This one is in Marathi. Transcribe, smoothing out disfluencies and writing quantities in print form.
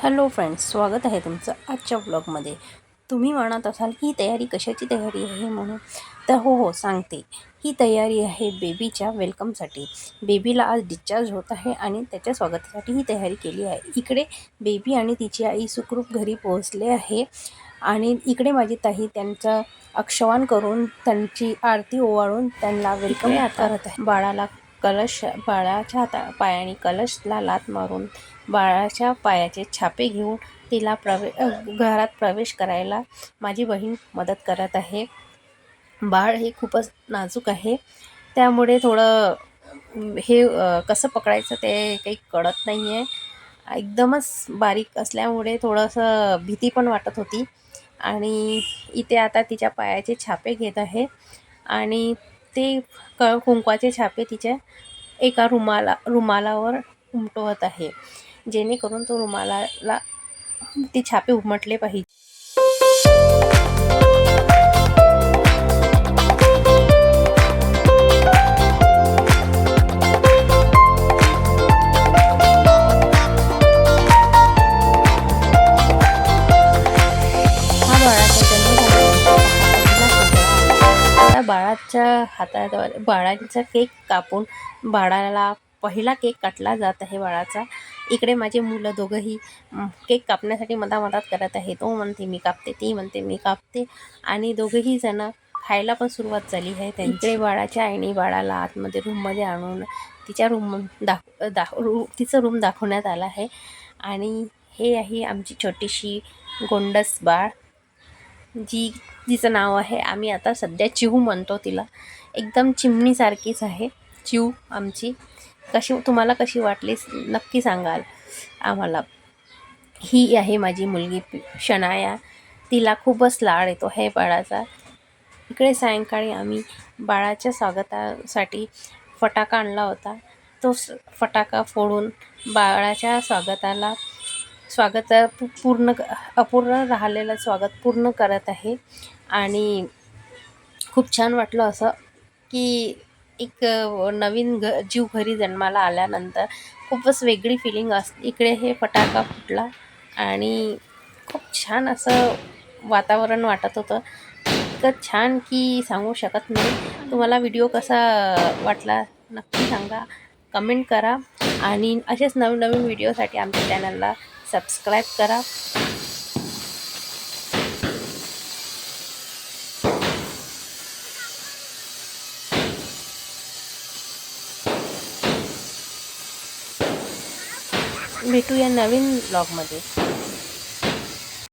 हॅलो फ्रेंड्स, स्वागत आहे तुमचं आजच्या ब्लॉगमध्ये. तुम्ही म्हणत असाल की ही तयारी कशाची तयारी आहे म्हणून, तर हो सांगते. ही तयारी आहे बेबीच्या वेलकमसाठी. बेबीला आज डिस्चार्ज होत आहे आणि त्याच्या स्वागतासाठी ही तयारी केली आहे. इकडे बेबी आणि तिची आई सुखरूप घरी पोहोचले आहे आणि इकडे माझी ताई त्यांचं अक्षवान करून त्यांची आरती ओवाळून त्यांना वेलकम करत आहे. बाळाच्या पायाने कलशला लाथ मारून बाळाच्या पायाचे छापे घेऊन तिला घरात प्रवेश करायला माझी बहीण मदत करत आहे. बाळ हे खूपच नाजूक आहे, त्यामुळे थोडं हे कसं पकडायचं ते काही कळत नाही आहे. एकदमच बारीक असल्यामुळे थोडंसं भीती पण वाटत होती. आणि इथे आता तिच्या पायाचे छापे घेत आहे आणि ते कुंकवाचे छापे तिच्या एका रुमालावर उमटवत आहे, जेणेकरून तो रुमालाला ते छापे उमटले पाहिजे. बाळाचा केक कापून बाळाला पहिला केक काटला जात आहे बाळाचा. इकडे माझे मुलं दोघंही केक कापण्यासाठी मधात करत आहे. तो म्हणते मी कापते, ती म्हणते मी कापते आणि दोघंही जण खायला पण सुरुवात झाली आहे. त्यांकडे बाळाच्या आईने बाळाला आतमध्ये रूममध्ये आणून तिच्या तिचं रूम दाखवण्यात आला आहे. आणि हे आहे आमची छोटीशी गोंडस बाळ, जिचं नाव आहे, आम्ही आता सध्या चिऊ म्हणतो तिला. एकदम चिमणीसारखीच आहे चिऊ आमची. तुम्हाला कशी वाटली नक्की सांगाल आम्हाला. ही आहे माझी मुलगी शनाया, तिला खूपच लाड येतो आहे बाळाचा. इकडे सायंकाळी आम्ही बाळाच्या स्वागतासाठी फटाका आणला होता. तो फटाका फोडून बाळाच्या अपूर्ण राहिलेलं स्वागत पूर्ण करत आहे. आणि खूप छान वाटलं असं की एक नवीन जीव घरी जन्माला आल्यानंतर खूपच वेगळी फिलिंग असते. इकडे हे फटाका फुटला आणि खूप छान असं वातावरण वाटत होतं. इतकं छान की सांगू शकत नाही. तुम्हाला व्हिडिओ कसा वाटला नक्की सांगा, कमेंट करा आणि असेच नवीन व्हिडिओसाठी आमच्या चॅनलला सबस्क्राईब करा. भेटूया नवीन ब्लॉगमध्ये.